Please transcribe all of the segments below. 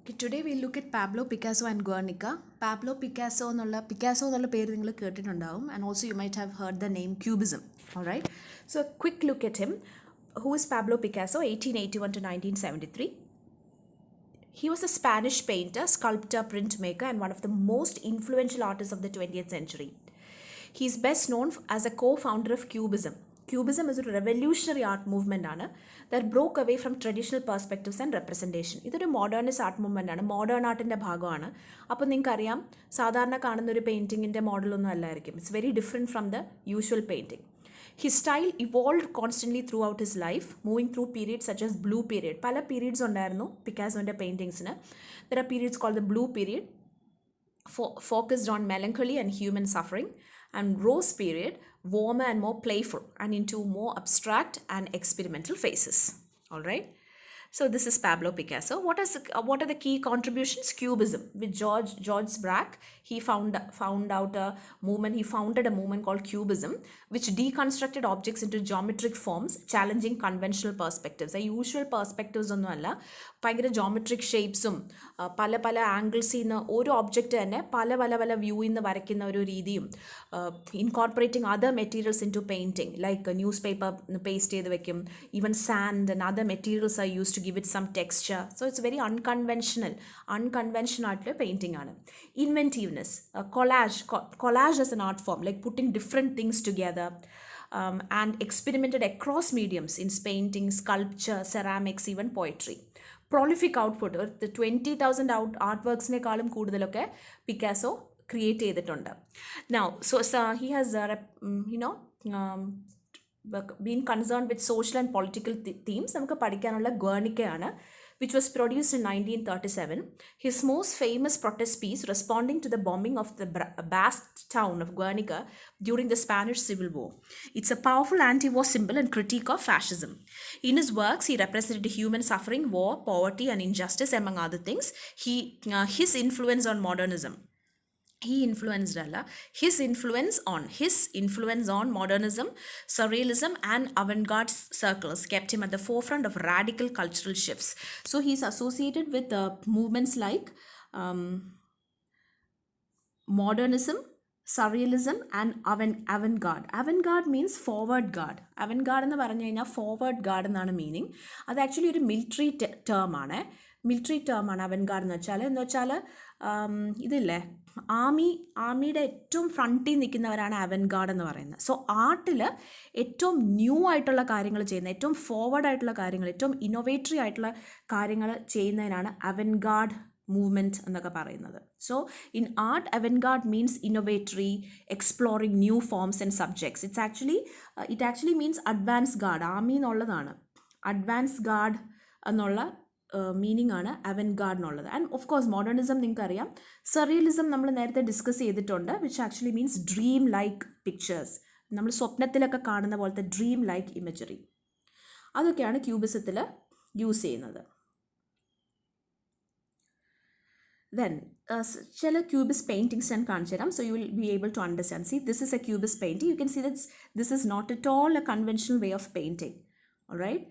Okay, today we'll look at Pablo Picasso and Guernica. Picasso എന്നുള്ള പേര് നിങ്ങൾ കേട്ടിട്ടുണ്ടാവും, and also you might have heard the name Cubism. All right. So a quick look at him. Who is Pablo Picasso? 1881 to 1973. He was a Spanish painter, sculptor, printmaker, and one of the most influential artists of the 20th century. He is best known as a co-founder of Cubism. Cubism is a revolutionary art movement that broke away from traditional perspectives and representation. ഇതൊരു modernist art movement ആണ്, modern ആർട്ടിൻ്റെ ഭാഗമാണ്. അപ്പോൾ നിങ്ങൾക്കറിയാം, സാധാരണ കാണുന്ന ഒരു പെയിൻറ്റിങ്ങിൻ്റെ മോഡലൊന്നും അല്ലായിരിക്കും. It's very different from the usual painting. His style evolved constantly throughout his life, moving through periods such as blue period. പല പീരീഡ്സ് ഉണ്ടായിരുന്നു പിക്കാസോൻ്റെ പെയിൻറ്റിങ്സിന്. There are periods called the blue period, focused on melancholy and human suffering, and rose period, warmer and more playful, and into more abstract and experimental phases. All right. So this is Pablo Picasso. What are the key contributions? Cubism with George Braque. He founded a movement called Cubism, which deconstructed objects into geometric forms, challenging conventional perspectives. The usual perspectives ഒന്നുമല്ല, ഭയങ്കര geometric ഷേപ്സും പല പല ആംഗിൾസിൽ നിന്ന് ഓരോ object തന്നെ പല പല പല വ്യൂയിൽ നിന്ന് വരയ്ക്കുന്ന ഒരു രീതിയും, incorporating other materials into painting like newspaper paste ചെയ്ത് വെക്കും, even sand and other materials are use to give it some texture. So it's very unconventional ആയിട്ടുള്ള പെയിൻറ്റിംഗ് ആണ്. Inventiveness, collage as an art form, like putting different things together, and experimented across mediums in painting, sculpture, ceramics, even poetry. Prolific output, the 20,000 artworksനെക്കാളും കൂടുതലൊക്കെ Picasso create ചെയ്തിട്ടുണ്ട്. Now, so he has been concerned with social and political themes. നമുക്ക് പഠിക്കാനുള്ള ഗുർണിക്കയാണ്, which was produced in 1937. His most famous protest piece, responding to the bombing of the Basque town of Guernica during the Spanish Civil War. It's a powerful anti-war symbol and critique of fascism. In his works, he represented human suffering, war, poverty, and injustice, among other things. His influence on modernism. His influence on modernism, surrealism, and avant-garde circles kept him at the forefront of radical cultural shifts. So he's associated with movements like modernism, surrealism, and avant-garde. Avant-garde means forward guard. Avant-garde എന്ന് പറഞ്ഞു കഴിഞ്ഞാൽ forward guard എന്നാണ് meaning. അത് actually ഒരു military ടേമാണ്. Avantgarde എന്ന് വെച്ചാൽ ഇതില്ലേ, ആർമിയുടെ ഏറ്റവും ഫ്രണ്ടിൽ നിൽക്കുന്നവരാണ് അവൻഗാർഡ് എന്ന് പറയുന്നത്. സോ ആർട്ടിൽ ഏറ്റവും ന്യൂ ആയിട്ടുള്ള കാര്യങ്ങൾ ചെയ്യുന്ന, ഏറ്റവും ഫോർവേഡ് ആയിട്ടുള്ള കാര്യങ്ങൾ, ഏറ്റവും ഇന്നോവേറ്ററി ആയിട്ടുള്ള കാര്യങ്ങൾ ചെയ്യുന്നതിനാണ് അവൻഗാർഡ് മൂവ്മെൻറ്റ് എന്നൊക്കെ പറയുന്നത്. So in art, avant garde means innovatory, exploring new forms and subjects. It actually means advance guard. Army എന്നുള്ളതാണ് അഡ്വാൻസ് ഗാർഡ് എന്നുള്ള മീനിങ് ആണ് അവൻഗാർഡ് എന്നുള്ളത്. ആൻഡ് ഓഫ് കോഴ്സ് മോഡേണിസം നിങ്ങൾക്കറിയാം. സറിയലിസം നമ്മൾ നേരത്തെ ഡിസ്കസ് ചെയ്തിട്ടുണ്ട്, which actually means dream like pictures. നമ്മൾ സ്വപ്നത്തിലൊക്കെ കാണുന്ന പോലത്തെ ഡ്രീം ലൈക്ക് ഇമേജറി, അതൊക്കെയാണ് ക്യൂബിസത്തിൽ യൂസ് ചെയ്യുന്നത്. ദെൻ ചില ക്യൂബിസ്റ്റ് പെയിൻറ്റിങ്സ് ഞാൻ കാണിച്ചു തരാം, so you will be able to understand. C, this is a cubist painting. You can see that this is not at all a conventional way of painting. Alright,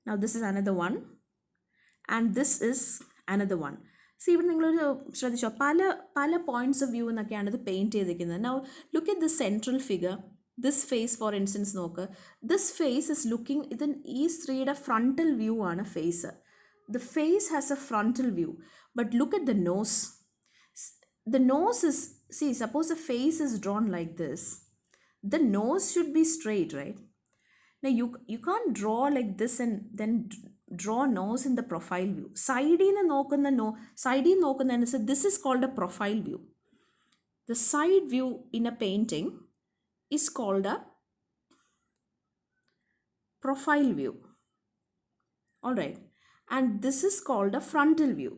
now this is another one and this is another one. See, ഇവിടെ നിങ്ങളൊരു ശ്രദ്ധിച്ചോ, പല points of view എന്നൊക്കെയാണ് ഇത് paint ചെയ്തിരിക്കുന്നത്. Now look at this central figure, this face for instance നോക്ക്. This face is looking, ഇത് ഈ സ്ത്രീയുടെ ഫ്രണ്ടൽ വ്യൂ ആണ് face. The face has a frontal view, but look at the nose. The nose is, see, suppose the face is drawn like this, the nose should be straight, right? Now you can't draw like this and then draw nose in the profile view. Side in നോക്കുന്ന so this is called a profile view. The side view in a painting is called a profile view. All right, and this is called a frontal view.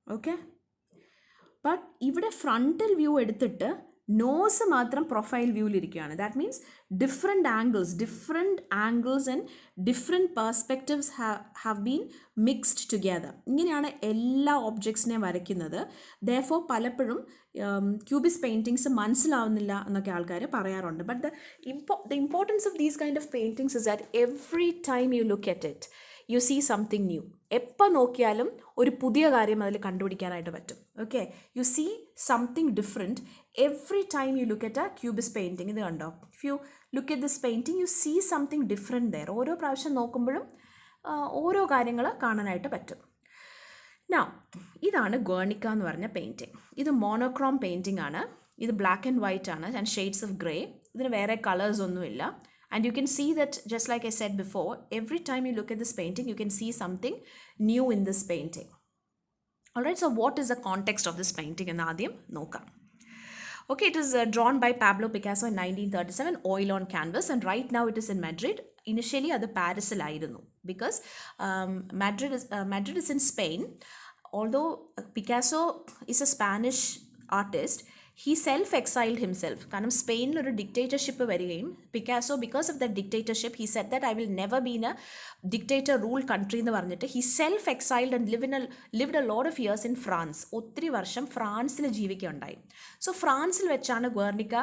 Okay, but ഇവിടെ frontal view എടുത്തിട്ട് nose മാത്രം profile വ്യൂവിലിരിക്കുകയാണ്. That means different angles and different perspectives have been mixed together. ഇങ്ങനെയാണ് എല്ലാ ഒബ്ജക്ട്സിനെയും വരയ്ക്കുന്നത്. Therefore പലപ്പോഴും cubist paintings മനസ്സിലാവുന്നില്ല എന്നൊക്കെ ആൾക്കാർ പറയാറുണ്ട്. But the importance of these kind of paintings is that every time you look at it, you see something new. എപ്പോൾ നോക്കിയാലും ഒരു പുതിയ കാര്യം അതിൽ കണ്ടുപിടിക്കാനായിട്ട് പറ്റും. Okay, you see something different every time you look at a cubist painting. ഇത് കണ്ടോ, if you look at this painting you see something different there. ഓരോ പ്രാവശ്യം നോക്കുമ്പോഴും ഓരോ കാര്യങ്ങൾ കാണാനായിട്ട് പറ്റും. Now, ഇതാണ് ഗേർണിക്ക എന്ന് പറഞ്ഞ പെയിൻറ്റിങ്. ഇത് മോണോക്രോം പെയിൻറ്റിംഗ് ആണ്. ഇത് ബ്ലാക്ക് ആൻഡ് വൈറ്റ് ആണ് ആൻഡ് ഷെയ്ഡ്സ് ഓഫ് ഗ്രേ. ഇതിന് വേറെ കളേഴ്സ് ഒന്നുമില്ല. And you can see that just like I said before, every time you look at this painting you can see something new in this painting. Alright, so what is the context of this painting എന്ന് ആദ്യം നോക്കാം. Okay, it is drawn by Pablo Picasso in 1937, oil on canvas, and right now it is in Madrid. Initially അത് പാരീസിലായിരുന്നു, because Madrid is in Spain. Although Picasso is a Spanish artist, he self-exiled himself. കാരണം സ്പെയിനിൽ ഒരു dictatorship വരികയും Picasso because of the dictatorship he said that I will never be in A dictator rule country എന്ന് പറഞ്ഞിട്ട് he self exiled and lived a lot of years in France. ഒത്തിരി വർഷം ഫ്രാൻസിൽ ജീവിക്കുകയുണ്ടായി. So ഫ്രാൻസിൽ വെച്ചാണ് ഗേർണിക്ക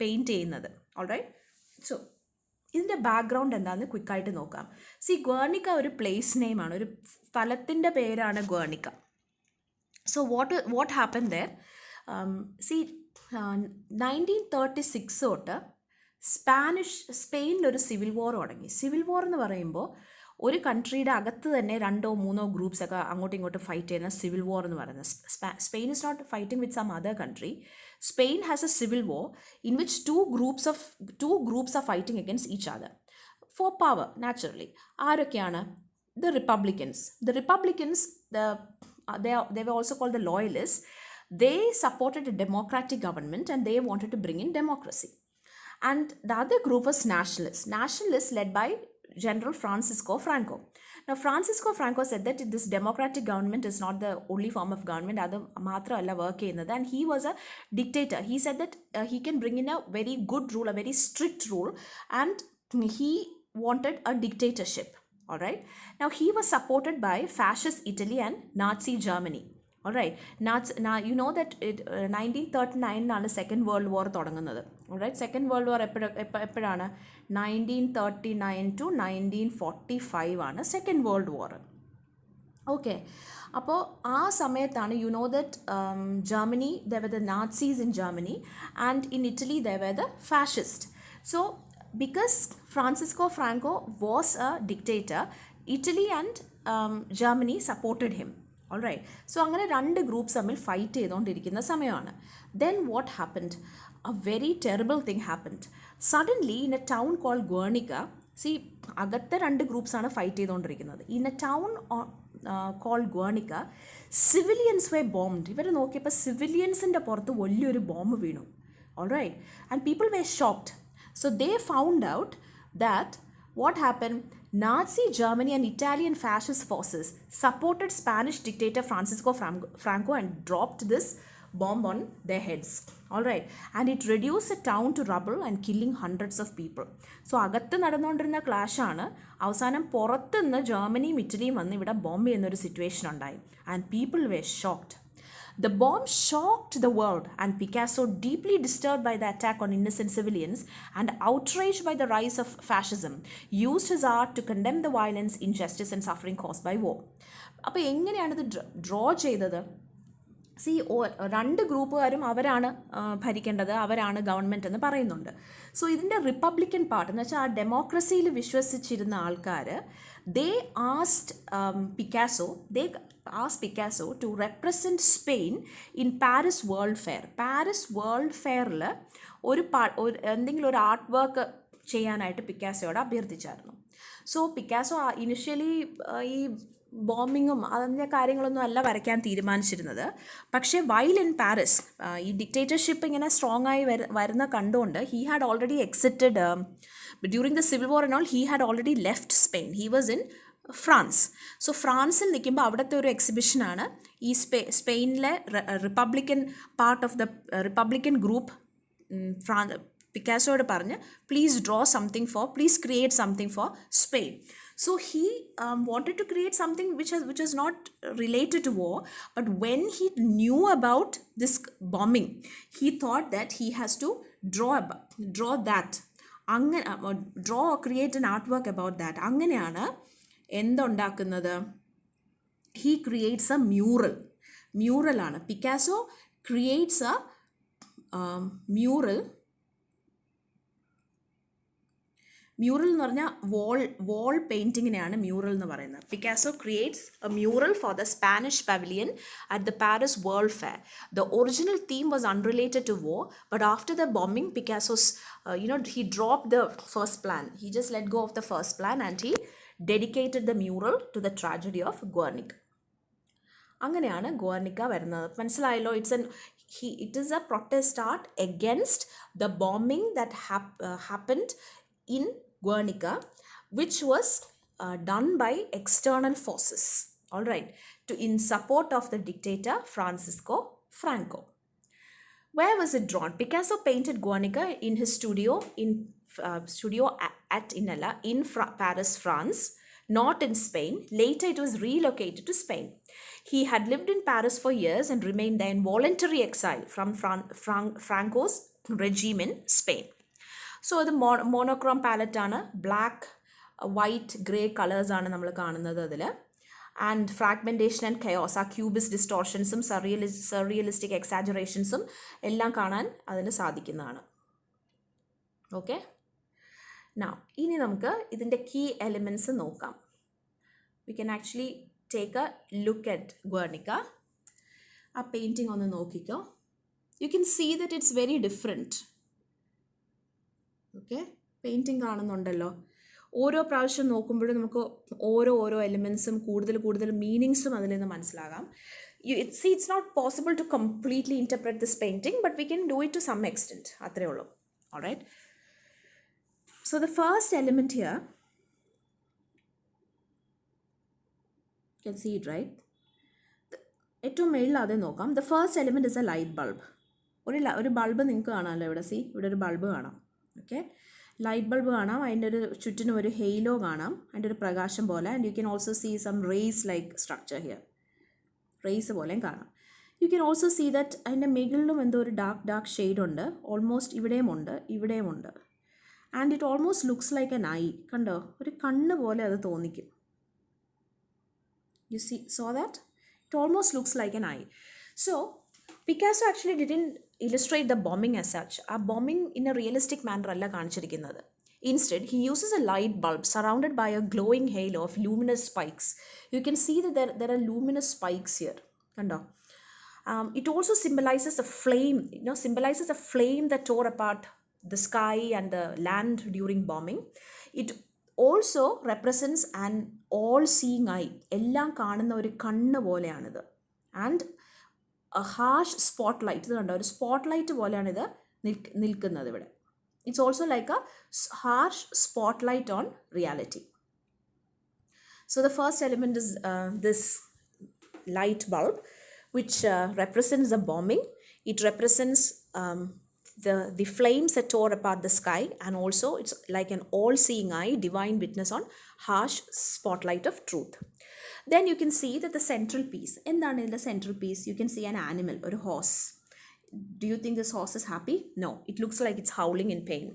പെയിൻറ്റ് ചെയ്യുന്നത്. Alright, so ഇതിൻ്റെ background എന്താണെന്ന് ക്വിക്കായിട്ട് നോക്കാം. സി, ഗേർണിക്ക ഒരു പ്ലേസ് നെയിമാണ്, ഒരു സ്ഥലത്തിൻ്റെ പേരാണ് Guernica. So what happen there, see 1936 തൊട്ട് സ്പെയിനിലൊരു സിവിൽ വാർ തുടങ്ങി. സിവിൽ വാർ എന്ന് പറയുമ്പോൾ ഒരു കൺട്രിയുടെ അകത്ത് തന്നെ 2 or 3 ഗ്രൂപ്പ്സ് ഒക്കെ അങ്ങോട്ടും ഇങ്ങോട്ടും ഫൈറ്റ് ചെയ്യുന്ന സിവിൽ വാർ എന്ന് പറയുന്നത്. Spain is not fighting with some other country. Spain has a civil war in which two groups are fighting against each other for power, naturally. ആരൊക്കെയാണ്? The Republicans. They were also called the Loyalists. They supported a democratic government and they wanted to bring in democracy. And the other group was nationalists led by General Francisco Franco. Now, Francisco Franco said that this democratic government is not the only form of government. Adu മാത്രമല്ല work ചെയ്യുന്നത്. And he was a dictator. He said that he can bring in a very good rule, a very strict rule, and he wanted a dictatorship. All right. Now, he was supported by fascist Italy and Nazi Germany. All right. Now, you know that 1939 ആണ് second world war തുടങ്ങുന്നത്. All right. Second world war എപ്പോഴാണ്? 1939 to 1945 ആണ് second world war. Okay, അപ്പോൾ ആ സമയത്താണ് you know that Germany, there were the Nazis in Germany, and in Italy there were the fascist. So because Francisco Franco was a dictator, Italy and Germany supported him. All right. So അങ്ങനെ 2 groups തമ്മിൽ fight ചെയ്തുകൊണ്ടിരിക്കുന്ന സമയമാണ്. Then what happened? A very terrible thing happened. Suddenly in a town called Guernica, see, അകത്തെ 2 ഗ്രൂപ്പ്സാണ് fight ചെയ്തുകൊണ്ടിരിക്കുന്നത്. In a town called Guernica, civilians were bombed. ഇവർ നോക്കിയപ്പോൾ സിവിലിയൻസിൻ്റെ പുറത്ത് വലിയൊരു ബോംബ് വീണു. All right. And people were shocked. So they found out that what happened, Nazi Germany and Italian fascist forces supported Spanish dictator Francisco Franco and dropped this bomb on their heads. All right. And it reduced the town to rubble and killing hundreds of people. So അകത്ത് നടന്നുകൊണ്ടിരുന്ന clash ആണ്. അവസാനം പുറത്തുനിന്ന് ജർമ്മനിയും ഇറ്റലിയും വന്ന് ഇവിടെ bomb ചെയ്യുന്നൊരു situation ഉണ്ടായി. And people were shocked. The bomb shocked the world, and Picasso, deeply disturbed by the attack on innocent civilians and outraged by the rise of fascism, used his art to condemn the violence, injustice and suffering caused by war. അപ്പോൾ എങ്ങനെയാണ് ഇത് draw ചെയ്തത്? C, 2 ഗ്രൂപ്പുകാരും അവരാണ് ഭരിക്കേണ്ടത്, അവരാണ് government എന്ന് പറയുന്നുണ്ട്. So ഇതിൻ്റെ Republican part എന്ന് വെച്ചാൽ ആ ഡെമോക്രസിയിൽ വിശ്വസിച്ചിരുന്ന ആൾക്കാർ they asked Picasso to represent Spain in Paris World Fair. Paris world ഫെയറിൽ എന്തെങ്കിലും ഒരു ആർട്ട് വർക്ക് ചെയ്യാനായിട്ട് പിക്കാസോയോട് അഭ്യർത്ഥിച്ചായിരുന്നു. സോ പിക്കാസോ ഇനിഷ്യലി ഈ ബോംബിങ്ങും അതിൻ്റെ കാര്യങ്ങളൊന്നും അല്ല വരയ്ക്കാൻ തീരുമാനിച്ചിരുന്നത്. പക്ഷേ വൈൽ ഇൻ പാരീസ് ഈ ഡിക്റ്റേറ്റർഷിപ്പ് ഇങ്ങനെ സ്ട്രോങ് ആയി വരുന്ന കണ്ടുകൊണ്ട് he had already excited during the civil war and all. He had already left Spain. He was in France. So ഫ്രാൻസിൽ നിൽക്കുമ്പോൾ അവിടുത്തെ ഒരു എക്സിബിഷനാണ് ഈ സ്പെയിനിലെ republican part of the republican group പിക്കാസോയോട് പറഞ്ഞ് please create something for Spain. So he wanted to create something which is not related to war, but when he knew about this bombing, he thought that he has to draw that, create an artwork about that. അങ്ങനെയാണ് എന്തുണ്ടാക്കുന്നത്? He creates a mural. Mural ആണ്. Picasso creates a mural. Mural എന്ന് പറഞ്ഞാൽ wall പെയിൻറ്റിങ്ങിനെയാണ് mural എന്ന് പറയുന്നത്. Picasso creates a mural for the Spanish pavilion at the Paris World Fair. The original theme was unrelated to war, but after the bombing, Picasso's, he dropped the first plan. He just let go of the first plan and he dedicated the mural to the tragedy of Guernica. അങ്ങനെയാണ് ഗുർണിക്ക വരുന്നത്. മനസ്സിലായല്ലോ? it is a protest art against the bombing that happened in Guernica, which was done by external forces, all right, in support of the dictator Francisco Franco. Where was it drawn? Picasso painted Guernica in his studio at Inella in Paris, France, not in Spain. Later it was relocated to Spain. He had lived in Paris for years and remained there in voluntary exile from Franco's regime in Spain. So അത് monochrome പാലറ്റാണ്. Black, white, grey കളേഴ്സാണ് നമ്മൾ കാണുന്നത് അതിൽ. And fragmentation and chaos, ആ ക്യൂബിസ് ഡിസ്റ്റോർഷൻസും surrealistic എക്സാജറേഷൻസും എല്ലാം കാണാൻ അതിന് സാധിക്കുന്നതാണ്. ഓക്കെ, നൗ ഇനി നമുക്ക് ഇതിൻ്റെ കീ എലിമെൻറ്റ്സ് നോക്കാം. We can actually take a look at Guernica. ആ പെയിൻറ്റിങ് ഒന്ന് നോക്കിക്കോ. You can see that it's very different. Okay, painting കാണുന്നുണ്ടല്ലോ. ഓരോ പ്രാവശ്യം നോക്കുമ്പോഴും നമുക്ക് ഓരോ എലിമെൻറ്റ്സും കൂടുതൽ മീനിങ്സും അതിൽ നിന്ന് മനസ്സിലാകാം. It's not possible to completely interpret this painting, but we can do it to some extent. അത്രേ ഉള്ളൂ. All right. So the first element here, you can see it, right? ഏറ്റവും മേളിൽ അതേ നോക്കാം. The first element is a light bulb. ഒരു bulb നിങ്ങൾക്ക് കാണാമല്ലോ ഇവിടെ. ഇവിടെ ഒരു ബൾബ് കാണാം. ഓക്കെ, ലൈറ്റ് ബൾബ് കാണാം. അതിൻ്റെ ഒരു ചുറ്റിനും ഒരു ഹെയിലോ കാണാം, അതിൻ്റെ ഒരു പ്രകാശം പോലെ. And you can also see some rays like structure here. Rays പോലെയും കാണാം. You can also see that അതിൻ്റെ മുകളിലും എന്തോ ഒരു ഡാർക്ക് ഷെയ്ഡ് ഉണ്ട്. ഓൾമോസ്റ്റ് ഇവിടെയുമുണ്ട്. And it almost looks like an eye. കണ്ടോ? ഒരു കണ്ണ് പോലെ അത് തോന്നിക്കും. You saw that? It almost looks like an eye. So Picasso actually didn't illustrate the bombing as such. A bombing in a realistic manner alla kaanichirikkunnathu. Instead, he uses a light bulb surrounded by a glowing halo of luminous spikes. You can see that there are luminous spikes here. Kando? It also symbolizes a flame. Symbolizes a flame that tore apart the sky and the land during bombing. It also represents an all-seeing eye. എല്ലാം കാണുന്ന ഒരു കണ്ണ് പോലെയാണിത്. And a harsh spotlight. ഇത് കണ്ടോ? ഒരു spotlight പോലെയാണ് ഇത് നിൽക്കുന്നത് ഇവിടെ. It's also like a harsh spotlight on reality. So the first element is this light bulb, which represents the bombing. It represents the flames that tore apart the sky, and also it's like an all-seeing eye, divine witness on harsh spotlight of truth. Then you can see that the central piece, endana in the central piece, you can see an animal or a horse. Do you think this horse is happy? No, it looks like it's howling in pain.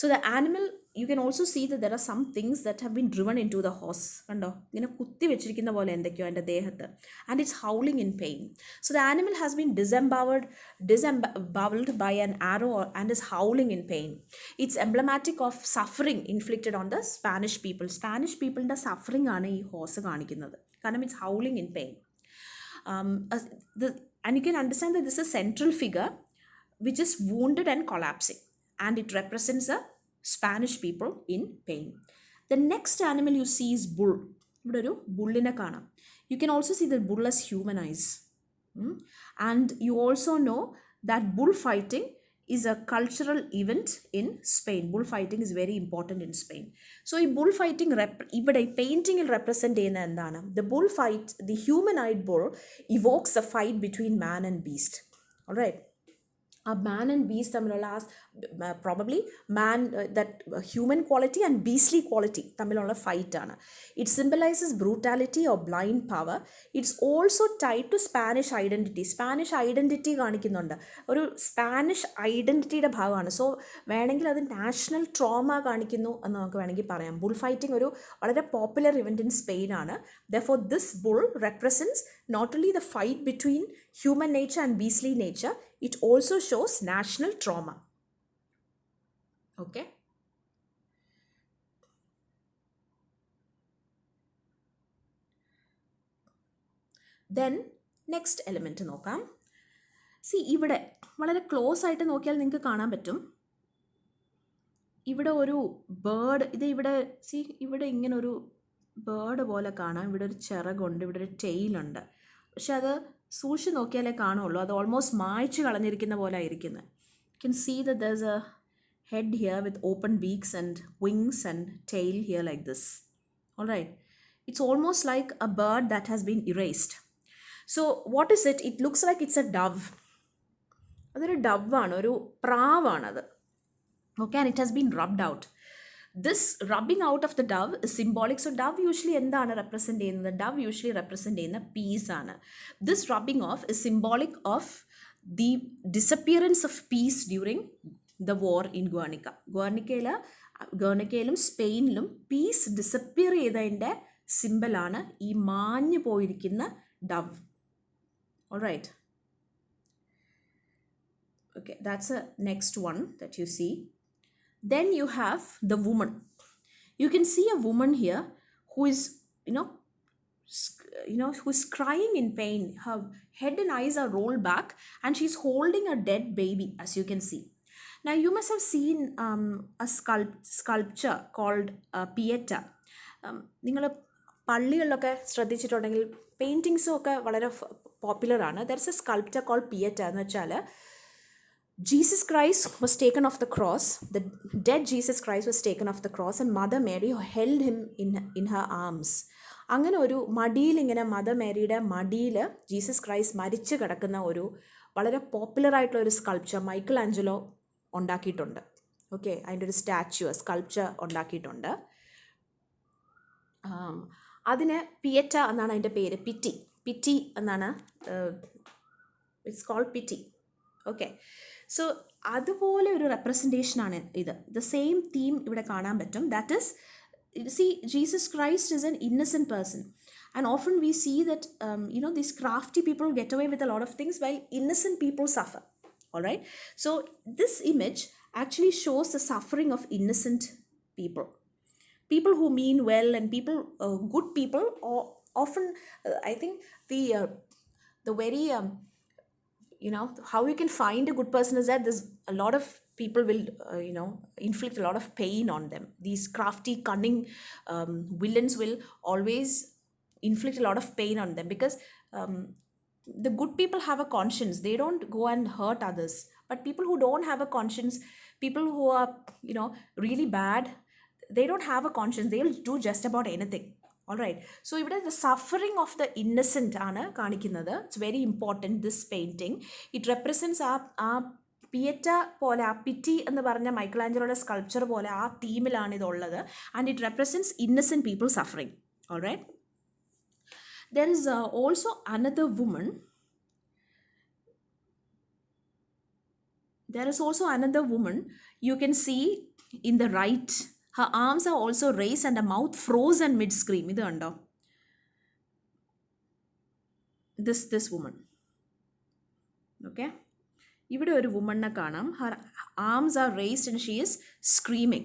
So the animal, you can also see that there are some things that have been driven into the horse. Kando ingane kutti vechirikkunna pole endakyo ande dehathu, and it's howling in pain. So the animal has been disemboweled by an arrow and is howling in pain. It's emblematic of suffering inflicted on the Spanish people. Spanish people inde suffering aanu ee horse kanikkunnathu, കാരണം it's howling in pain. And you can understand that this is a central figure which is wounded and collapsing, and it represents the Spanish people in pain. The next animal you see is bull. ഇവിടെ ഒരു ബുള്ളിനെ കാണാം. You can also see the bull has human eyes. And you also know that bullfighting is a cultural event in Spain. Bullfighting is very important in Spain. So ഈ bullfighting ഇവിടെ പെയിൻറ്റിങ്ങിൽ represent ചെയ്യുന്ന എന്താണ്? The bullfight, the human-eyed bull evokes a fight between man and beast. Alright? ആ മാൻ and beast തമ്മിലുള്ള Probably man, that human quality and beastly quality തമ്മിലുള്ള fight ആണ്. It symbolises brutality or blind power. It's also tied to Spanish identity. Spanish identity കാണിക്കുന്നുണ്ട്, ഒരു Spanish ഐഡൻറ്റിറ്റിയുടെ ഭാഗമാണ്. So വേണമെങ്കിൽ അത് national trauma കാണിക്കുന്നു എന്ന് നമുക്ക് വേണമെങ്കിൽ പറയാം. ബുൾ ഫൈറ്റിംഗ് ഒരു വളരെ പോപ്പുലർ ഇവൻറ്റ് ഇൻ സ്പെയിൻ ആണ്. Therefore this bull represents not only the fight between human nature and beastly nature, it also shows national trauma. Okay. Then next element നോക്കാം. C ഇവിടെ വളരെ ക്ലോസ് ആയിട്ട് നോക്കിയാൽ നിങ്ങൾക്ക് കാണാൻ പറ്റും, ഇവിടെ ഒരു ബേർഡ്, ഇത് ഇവിടെ സി ഇവിടെ ഇങ്ങനെ ഒരു ബേർഡ് പോലെ കാണാം. ഇവിടെ ഒരു ചിറകുണ്ട്, ഇവിടെ ഒരു ടെയിലുണ്ട്. പക്ഷെ അത് സൂക്ഷിച്ച് നോക്കിയാലേ കാണുള്ളൂ, അത് ഓൾമോസ്റ്റ് മായ്ച്ച് കളഞ്ഞിരിക്കുന്ന പോലെ ആയിരിക്കുന്നത്. You can see that there is a head here with open beaks and wings and tail here like this. All right, it's almost like a bird that has been erased. So what is it? It looks like it's a dove. അതൊരു ഡവാണ്, ഒരു പ്രാവാണത്. Okay, and it has been rubbed out. This rubbing out of the dove is symbolic. So dove usually എന്താണ് represent ചെയ്യുന്നത്? Dove usually represent ചെയ്യുന്ന peace ആണ്. This rubbing off is symbolic of the disappearance of peace during the war in Guernica. ഗുർണിക്കയിലും സ്പെയിനിലും peace disappear ചെയ്തതിൻ്റെ സിമ്പലാണ് ഈ മാഞ്ഞു പോയിരിക്കുന്ന dove. Alright, okay, that's a next one that you see. Then you have the woman. You can see a woman here who is who is crying in pain. Her head and eyes are rolled back and she's holding a dead baby, as you can see. Now you must have seen a sculpture called Pieta. നിങ്ങൾ പള്ളികളിലൊക്കെ ശ്രദ്ധിച്ചിട്ടുണ്ടെങ്കിൽ പെയിൻറ്റിങ്സും ഒക്കെ വളരെ പോപ്പുലറാണ്. There is a sculpture called Pieta. എന്ന് വെച്ചാൽ Jesus Christ was taken off the cross. The dead Jesus Christ was taken off the cross and Mother Mary held him in her arms. അങ്ങനെ ഒരു മടിയിൽ, ഇങ്ങനെ മദർ മേരിയുടെ മടിയിൽ Jesus Christ മരിച്ചു കിടക്കുന്ന ഒരു വളരെ പോപ്പുലറായിട്ടുള്ള ഒരു സ്കൾപ്ചർ മൈക്കൽ ആഞ്ചലോ ഉണ്ടാക്കിയിട്ടുണ്ട്. ഓക്കെ, അതിൻ്റെ ഒരു സ്കൾപ്ചർ ഉണ്ടാക്കിയിട്ടുണ്ട്. അതിന് പിയറ്റ എന്നാണ് അതിൻ്റെ പേര്. പിറ്റി എന്നാണ്, ഇറ്റ്സ് കോൾഡ് പിറ്റി. ഓക്കെ, സോ അതുപോലെ ഒരു റെപ്രസെൻറ്റേഷനാണ് ഇത്. ദ സെയിം തീം ഇവിടെ കാണാൻ പറ്റും. That is, see, Jesus Christ is an innocent person, and often we see that these crafty people get away with a lot of things while innocent people suffer. All right, so this image actually shows the suffering of innocent people who mean well, and people, good people, or often I think the very how you can find a good person is that there's a lot of people will inflict a lot of pain on them. These crafty, cunning villains will always inflict a lot of pain on them, because the good people have a conscience. They don't go and hurt others. But people who don't have a conscience, people who are really bad, they don't have a conscience. They'll do just about anything. All right, so ഇവിടെ the suffering of the innocent ആണ് കാണിക്കുന്നത്. It's very important, this painting. It represents ആ പിയറ്റ പോലെ, ആ പിറ്റി എന്ന് പറഞ്ഞ Michael ആഞ്ചലോയുടെ sculpture പോലെ ആ തീമിലാണ് ഇതുള്ളത്. And it represents innocent people suffering. All right, there is also another woman. There is also another woman. You can see in the right, her arms are also raised and her mouth frozen mid-scream. Idu kando. This woman. Okay. ഇവിടെ ഒരു വുമണിനെ കാണാം. her arms are raised and she is screaming.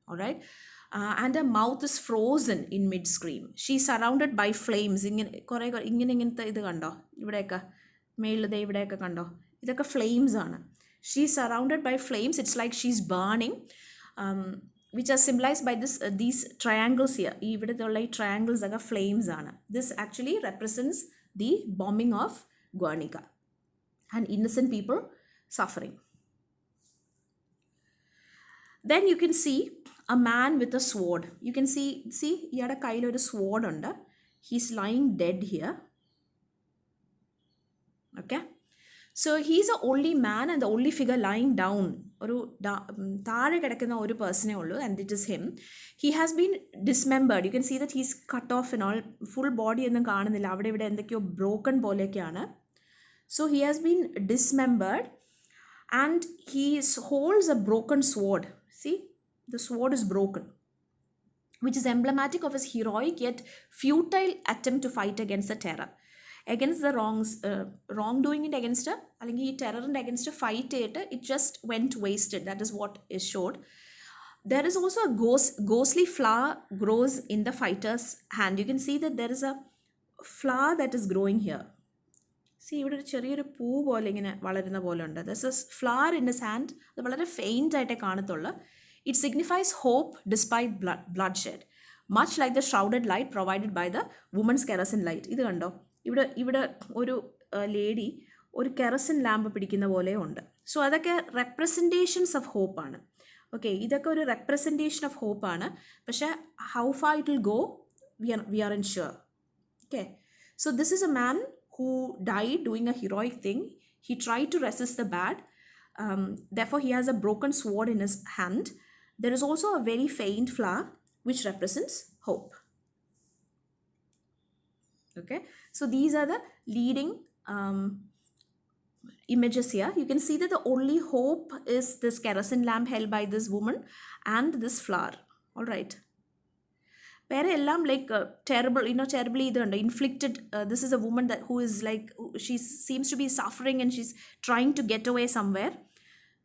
All right, and her mouth is frozen in mid scream. She is surrounded by flames. ഇങ്ങനത്തെ ഇത് കണ്ടോ, ഇവിടെയൊക്കെ മേളിൽ ഇവിടെയൊക്കെ കണ്ടോ, ഇതൊക്കെ ഫ്ലെയിംസ് ആണ്. She is surrounded by flames. It's like she's burning, which are symbolized by these triangles here. ഇവിടുത്തെ ഈ triangles ഒക്കെ flames ആണ്. This actually represents the bombing of Guernica and innocent people suffering. Then you can see a man with a sword. You can see iyada kayil oru sword undu. He's lying dead here. Okay, So he's the only man and the only figure lying down. ഒരു താഴെ കിടക്കുന്ന ഒരു പേഴ്സണേ ഉള്ളൂ, and it is him. He has been dismembered. You can see that he's cut off and all. Full body ഒന്നും കാണുന്നില്ല, അവിടെ ഇവിടെ എന്തൊക്കെയോ ബ്രോക്കൺ പോലെയൊക്കെയാണ്. So he has been dismembered, and he holds a broken sword. See, the sword is broken, which is emblematic of his heroic yet futile attempt to fight against the terror, against the wrongdoing it against a അല്ലെങ്കിൽ ഈ ടെററിൻ്റെ against fight ചെയ്തിട്ട് it just went wasted. That is what is showed. There is also a ghostly flower grows in the fighter's hand. You can see that there is a flower that is growing here. See ഇവിടെ ഒരു ചെറിയൊരു പൂ പോലെ ഇങ്ങനെ വളരുന്ന പോലെ ഉണ്ട്. This is flower in his hand. അത് വളരെ ഫെയിൻ്റ് ആയിട്ടേ കാണത്തുള്ളൂ. It signifies hope despite bloodshed, much like the shrouded light provided by the woman's kerosene light. ഇത് കണ്ടോ, ഇവിടെ ഒരു ലേഡി ഒരു കെറസിൻ ലാമ്പ് പിടിക്കുന്ന പോലെ ഉണ്ട്. സോ അതൊക്കെ റെപ്രസെൻറ്റേഷൻസ് ഓഫ് ഹോപ്പാണ്. ഓക്കെ, ഇതൊക്കെ ഒരു റെപ്രസെൻറ്റേഷൻ ഓഫ് ഹോപ്പാണ്. പക്ഷേ how far it will go, we are unsure. Okay, so this is a man who died doing a heroic thing. He tried to resist the bad. Therefore, he has a broken sword in his hand. There is also a very faint flower which represents hope. Okay, so these are the leading images here. You can see that the only hope is this kerosene lamp held by this woman and this flower. All right. വേറെ എല്ലാം like terribly ഇതുണ്ട്. Inflicted, this is a woman who is like she seems to be suffering and she's trying to get away somewhere.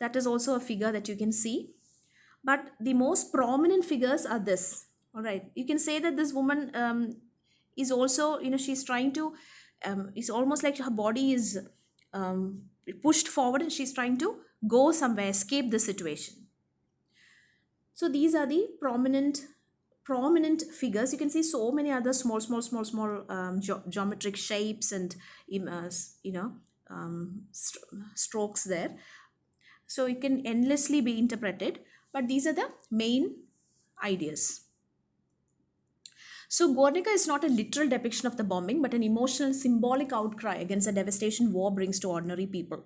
That is also a figure that you can see. But the most prominent figures are this. Alright, you can say that this woman is also, she's trying to, it's almost like her body is pushed forward and she's trying to go somewhere, escape the situation. So these are the prominent figures. You can see so many other small geometric shapes and strokes there. So it can endlessly be interpreted, but these are the main ideas. So Guernica is not a literal depiction of the bombing, but an emotional, symbolic outcry against the devastation war brings to ordinary people.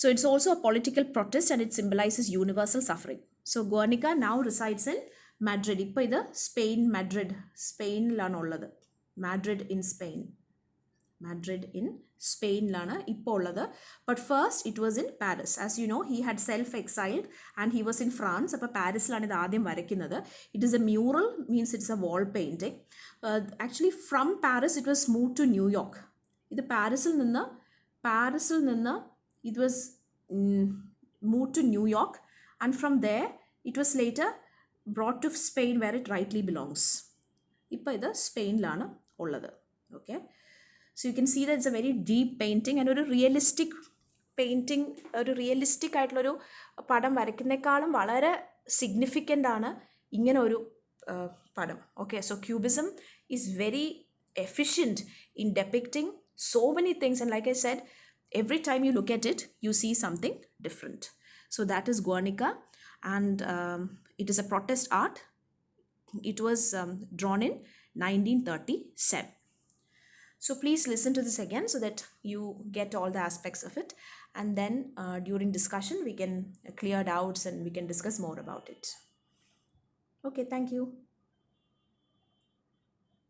So it's also a political protest, and it symbolizes universal suffering. So Guernica now resides in Madrid. ഇപ്പോൾ ഇത് സ്പെയിനിലാണ് ഉള്ളത്. Madrid in സ്പെയിനിലാണ് ഇപ്പോൾ ഉള്ളത്. But first it was in Paris. As you know, he had self exiled and he was in France. അപ്പോൾ പാരീസിലാണ് ഇത് ആദ്യം വരയ്ക്കുന്നത്. It is a mural, means it's a wall painting. Actually from Paris it was move to New York. ഇത് പാരീസിൽ നിന്ന് it was move to New York, and from there it was later brought to Spain where it rightly belongs. ഇപ്പോൾ ഇത് സ്പെയിനിലാണ് ഉള്ളത്. Okay, so you can see that it's a very deep painting and ഒരു realistic painting, ഒരു realistic ആയിട്ടുള്ളൊരു പടം വരയ്ക്കുന്നേക്കാളും വളരെ സിഗ്നിഫിക്കൻ്റ് ആണ് ഇങ്ങനെ ഒരു പടം. Okay, so cubism is very efficient in depicting so many things, and like I said, every time you look at it you see something different. So that is Guernica, and it is a protest art. It was drawn in 1937. So please listen to this again so that you get all the aspects of it, and then during discussion we can clear doubts and we can discuss more about it. Okay, thank you.